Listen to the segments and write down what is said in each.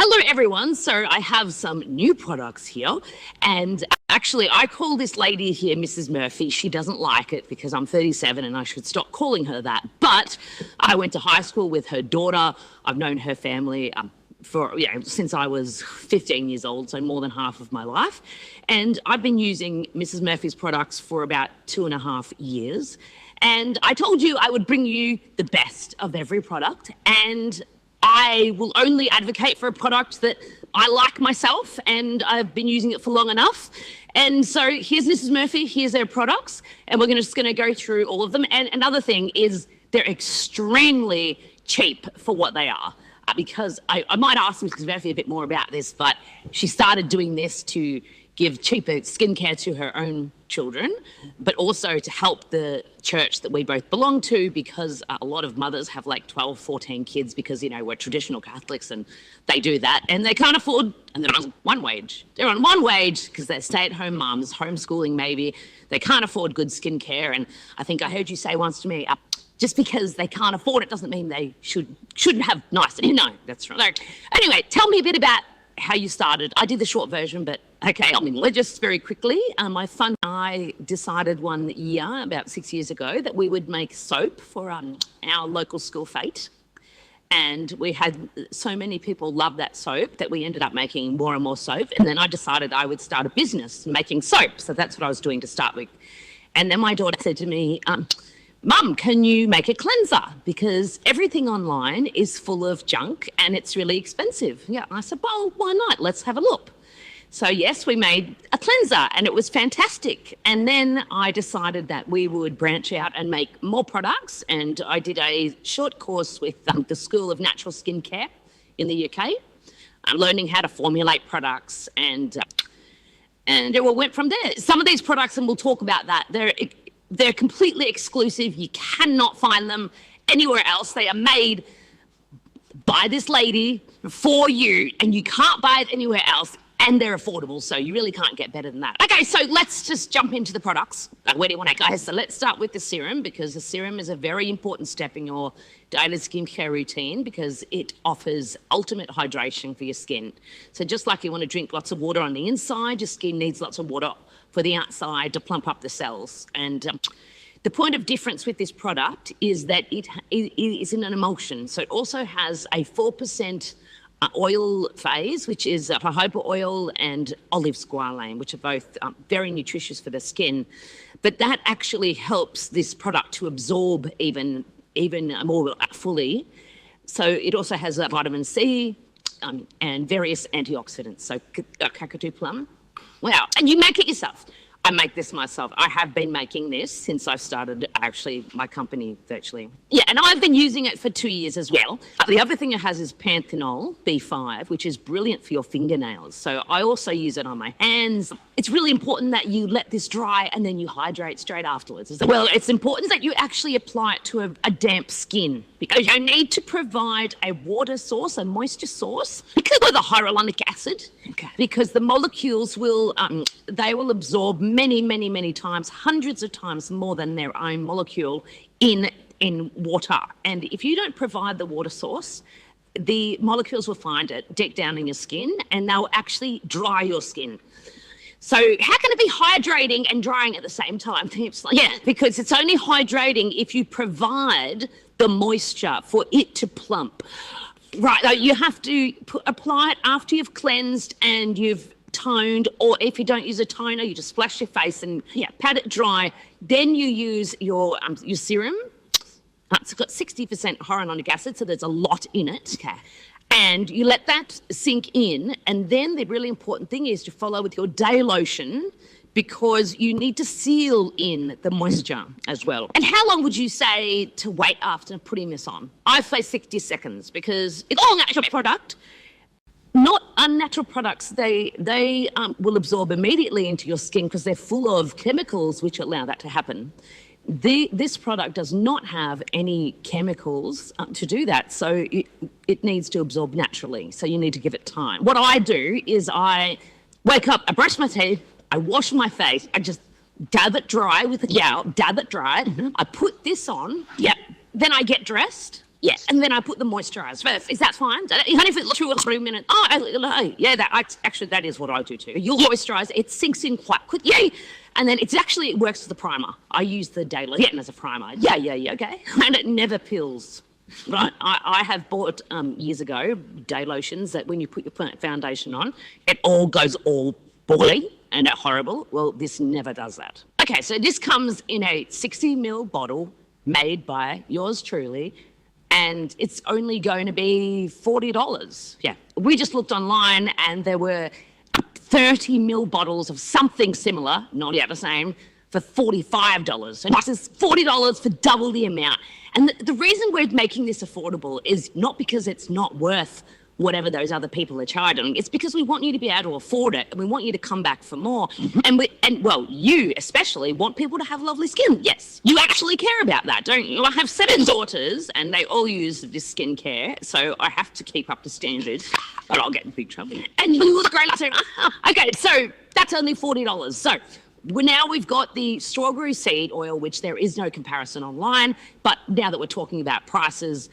Hello everyone, so I have some new products here, and actually I call this lady here Mrs. Murphy. She doesn't like it because I'm 37 and I should stop calling her that, but I went to high school with her daughter. I've known her family since I was 15 years old, so more than half of my life, and I've been using Mrs. Murphy's products for about 2.5 years, and I told you I would bring you the best of every product, and I will only advocate for a product that I like myself, and I've been using it for long enough. And so here's Mrs. Murphy, here's their products, and we're just going to go through all of them. And another thing is they're extremely cheap for what they are, because I might ask Mrs. Murphy a bit more about this, but she started doing this to give cheaper skincare to her own children, but also to help the church that we both belong to, because a lot of mothers have like 12, 14 kids because, we're traditional Catholics and they do that and they can't afford, and they're on one wage. They're on one wage because they're stay-at-home mums, homeschooling maybe. They can't afford good skincare. And I think I heard you say once to me, just because they can't afford it doesn't mean they shouldn't have nice. No, that's right. So, anyway, tell me a bit about how you started. I did the short version, but okay, let's just very quickly. My son and I decided one year, about 6 years ago, that we would make soap for our local school fete. And we had so many people love that soap that we ended up making more and more soap. And then I decided I would start a business making soap. So that's what I was doing to start with. And then my daughter said to me, Mum, can you make a cleanser? Because everything online is full of junk and it's really expensive. Yeah, I said, well, why not? Let's have a look. So yes, we made a cleanser and it was fantastic. And then I decided that we would branch out and make more products. And I did a short course with the School of Natural Skincare in the UK. I'm learning how to formulate products and it all went from there. Some of these products, and we'll talk about that, they're completely exclusive. You cannot find them anywhere else. They are made by this lady for you, and you can't buy it anywhere else, and they're affordable, so you really can't get better than that. Okay, so let's just jump into the products. Where do you want to go? So let's start with the serum, because the serum is a very important step in your daily skincare routine because it offers ultimate hydration for your skin. So just like you want to drink lots of water on the inside, your skin needs lots of water for the outside to plump up the cells. And the point of difference with this product is that it is in an emulsion. So it also has a 4% oil phase, which is jojoba oil and olive squalane, which are both very nutritious for the skin. But that actually helps this product to absorb even more fully. So it also has vitamin C and various antioxidants. So kakadu plum. Wow, and you make it yourself. I make this myself. I have been making this since I've started actually my company virtually. Yeah, and I've been using it for 2 years as well. The other thing it has is panthenol B5, which is brilliant for your fingernails. So I also use it on my hands. It's really important that you let this dry and then you hydrate straight afterwards. Well, it's important that you actually apply it to a damp skin, because you need to provide a water source, a moisture source, because of the hyaluronic acid, because the molecules will absorb many times, hundreds of times more than their own molecule in water. And if you don't provide the water source, the molecules will find it deep down in your skin and they'll actually dry your skin. So how can it be hydrating and drying at the same time? Yeah, because it's only hydrating if you provide the moisture for it to plump. Right, you have to apply it after you've cleansed and you've toned, or if you don't use a toner, you just splash your face and pat it dry. Then you use your serum. It's got 60% hyaluronic acid, so there's a lot in it. Okay. And you let that sink in, and then the really important thing is to follow with your day lotion, because you need to seal in the moisture as well. And how long would you say to wait after putting this on? I say 60 seconds, because it's all natural product. Not unnatural products, they will absorb immediately into your skin because they're full of chemicals which allow that to happen. This product does not have any chemicals to do that, so it needs to absorb naturally, so you need to give it time. What I do is I wake up, I brush my teeth, I wash my face, I just dab it dry with a towel, dab it dry, I put this on, then I get dressed, Yeah, and then I put the moisturiser first. Is that fine? Even if it's 2 or 3 minutes. Oh, yeah, actually, that is what I do too. You'll moisturise, it sinks in quite quick. Yay! And then it works as a primer. I use the day lotion as a primer. Yeah, okay. And it never peels. Right, I have bought years ago day lotions that when you put your foundation on, it all goes all boily and horrible. Well, this never does that. Okay, so this comes in a 60ml bottle made by yours truly, and it's only going to be $40. Yeah, we just looked online and there were 30ml bottles of something similar, not yet the same, for $45. So this is $40 for double the amount. And the reason we're making this affordable is not because it's not worth whatever those other people are charging. It's because we want you to be able to afford it, and we want you to come back for more. And you especially want people to have lovely skin. Yes, you actually care about that, don't you? I have 7 daughters, and they all use this skincare, so I have to keep up the standards, or I'll get in big trouble. And you look great. Okay, so that's only $40. So now we've got the strawberry seed oil, which there is no comparison online, but now that we're talking about prices,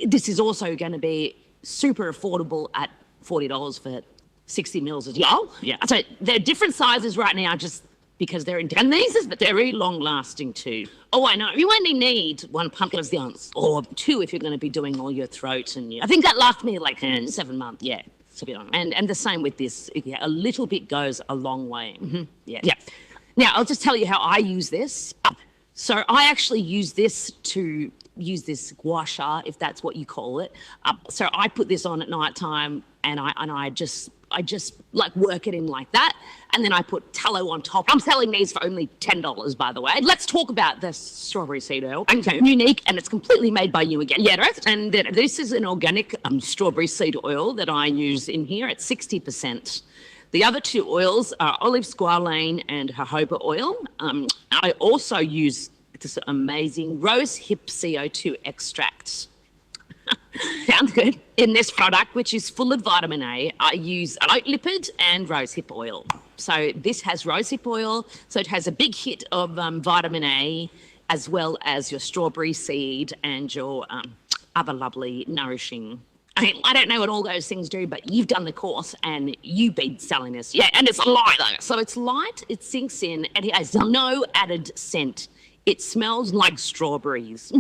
this is also going to be super affordable at $40 for 60 mils as well. Yeah. So they're different sizes right now just because they're in, and these are very long lasting too. Oh, I know. You only need 1 pump of the ounce, or 2 if you're going to be doing all your throat and I think that lasts me like 7 months. Yeah. And the same with this. Yeah, a little bit goes a long way. Mm-hmm. Yeah. Now, I'll just tell you how I use this. So I actually use this gua sha, if that's what you call it. So I put this on at night time, and I just like work it in like that, and then I put tallow on top. I'm selling these for only $10, by the way. Let's talk about the strawberry seed oil. Okay, unique, and it's completely made by you again. Yeah, right. And this is an organic strawberry seed oil that I use in here at 60%. The other 2 oils are olive squalane and jojoba oil. I also use this amazing rose hip CO2 extract. Sounds good. In this product, which is full of vitamin A, I use oat lipid and rosehip oil. So this has rosehip oil, so it has a big hit of vitamin A, as well as your strawberry seed and your other lovely nourishing. I mean, I don't know what all those things do, but you've done the course and you've been selling this. Yeah, and it's light though. So it's light, it sinks in, and it has no added scent. It smells like strawberries.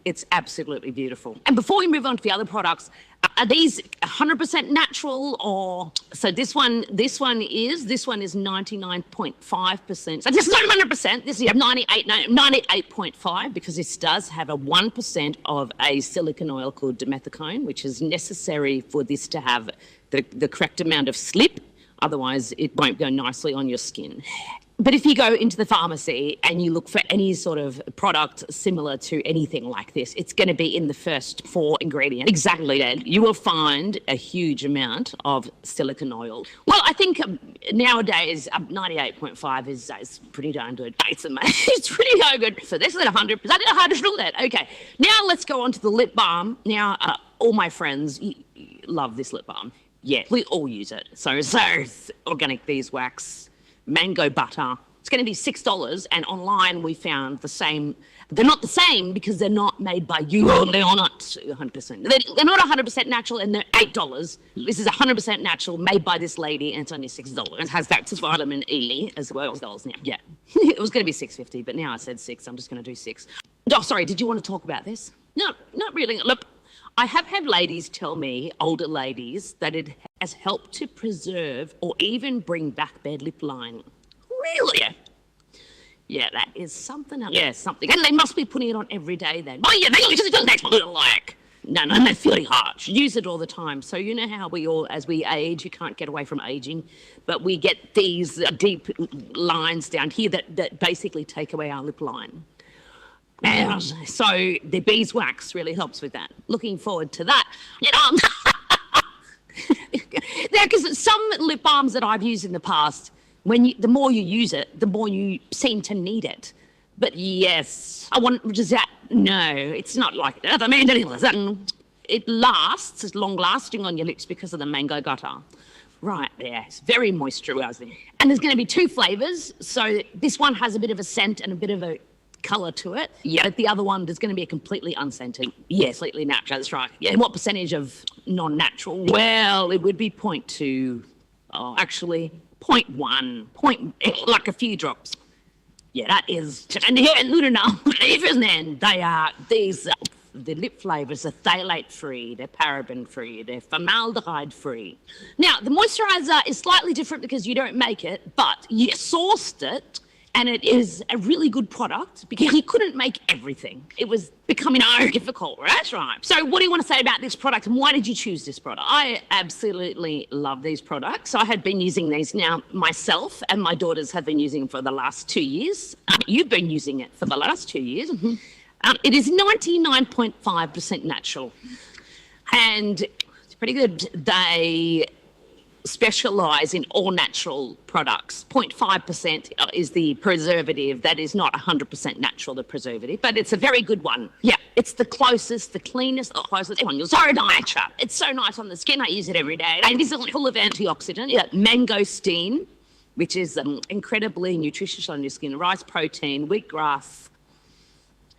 It's absolutely beautiful. And before we move on to the other products, are these 100% natural, or so this one is 99.5%. So this is not 100%. This is 98.5, because this does have a 1% of a silicone oil called dimethicone, which is necessary for this to have the correct amount of slip. Otherwise, it won't go nicely on your skin. But if you go into the pharmacy and you look for any sort of product similar to anything like this, it's going to be in the first 4 ingredients. Exactly that. You will find a huge amount of silicone oil. Well, I think nowadays 98.5 is pretty darn good. It's amazing. It's pretty darn good. So this is at 100%. I don't know how to do that. Okay. Now let's go on to the lip balm. Now, all my friends love this lip balm. Yeah, we all use it. So organic beeswax, mango butter. It's going to be $6, and online we found the same. They're not the same because they're not made by you. They're not 100%. They're not 100% natural, and they're $8. This is 100% natural, made by this lady, and it's only $6. It has that vitamin E as well as dollars now. Yeah, it was going to be $6.50, but now I said 6. I'm just going to do 6. Oh, sorry. Did you want to talk about this? No, not really. Look, I have had ladies tell me, older ladies, that it has helped to preserve or even bring back bad lip line. Really? Yeah, that is something else. Yeah, something. And they must be putting it on every day then. Oh, yeah, they just don't like. No, that's really harsh. Use it all the time. So you know how we all, as we age, you can't get away from aging, but we get these deep lines down here that basically take away our lip line. And so the beeswax really helps with that. Looking forward to that. You know, because some lip balms that I've used in the past, the more you use it, the more you seem to need it. But yes, does that? No, it's not like that. I mean, it lasts, it's long lasting on your lips because of the mango butter. Right there, it's very moisturising. And there's going to be 2 flavours. So this one has a bit of a scent and a bit of a colour to it. Yeah, the other one, there's going to be a completely unscented. Yeah, completely natural, that's right. Yeah, and what percentage of non-natural? Well, it would be 0.2, actually 0.1, like a few drops. Yeah, that is, and here, they are, the lip flavours are phthalate-free, they're paraben-free, they're formaldehyde-free. Now, the moisturiser is slightly different because you don't make it, but you sourced it, and it is a really good product because you couldn't make everything. It was becoming difficult, right? That's right. So what do you want to say about this product, and why did you choose this product? I absolutely love these products. I had been using these now myself, and my daughters have been using them for the last 2 years. You've been using it for the last 2 years. Mm-hmm. It is 99.5% natural, and it's pretty good. They specialise in all natural products. 0.5% is the preservative. That is not 100% natural, the preservative, but it's a very good one. Yeah, it's the closest, the cleanest, the closest one. It's so nice. It's so nice on the skin. I use it every day. And this is full of antioxidant. Yeah, mangosteen, which is incredibly nutritious on your skin. Rice protein, wheatgrass.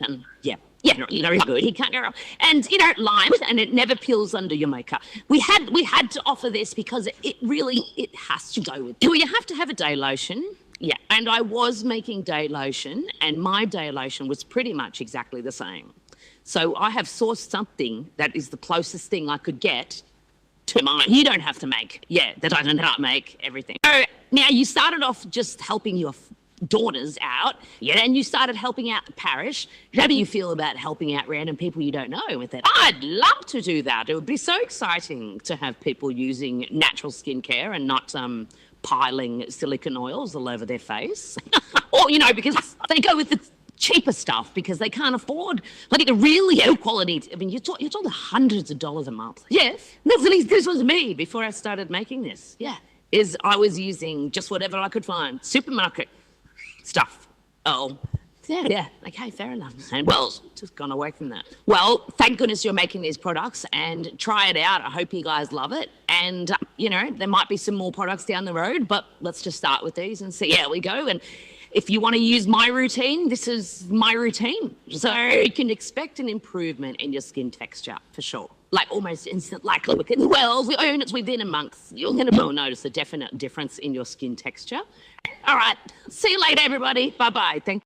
And yeah, good. He can't go wrong. And lime, and it never peels under your makeup. We had to offer this because it has to go with. Well, you have to have a day lotion. Yeah, and I was making day lotion, and my day lotion was pretty much exactly the same. So I have sourced something that is the closest thing I could get to mine. You don't have to make. Yeah, that I don't make everything. So now you started off just helping your daughters out, and you started helping out the parish. How do you feel about helping out random people you don't know with it? I'd love to do that. It would be so exciting to have people using natural skincare and not piling silicone oils all over their face. Or, because they go with the cheaper stuff because they can't afford like a really low quality. I mean, you're talking hundreds of dollars a month. Yes, this was me before I started making this. Yeah, I was using just whatever I could find, supermarket stuff. Oh, yeah, okay, fair enough. And well, just gone away from that. Well, thank goodness you're making these products, and try it out. I hope you guys love it. And, there might be some more products down the road, but let's just start with these and see how we go. And if you want to use my routine, this is my routine. So you can expect an improvement in your skin texture, for sure. Like almost instant, like it's within a month, you're going to notice a definite difference in your skin texture. All right, see you later, everybody. Bye-bye. Thank you.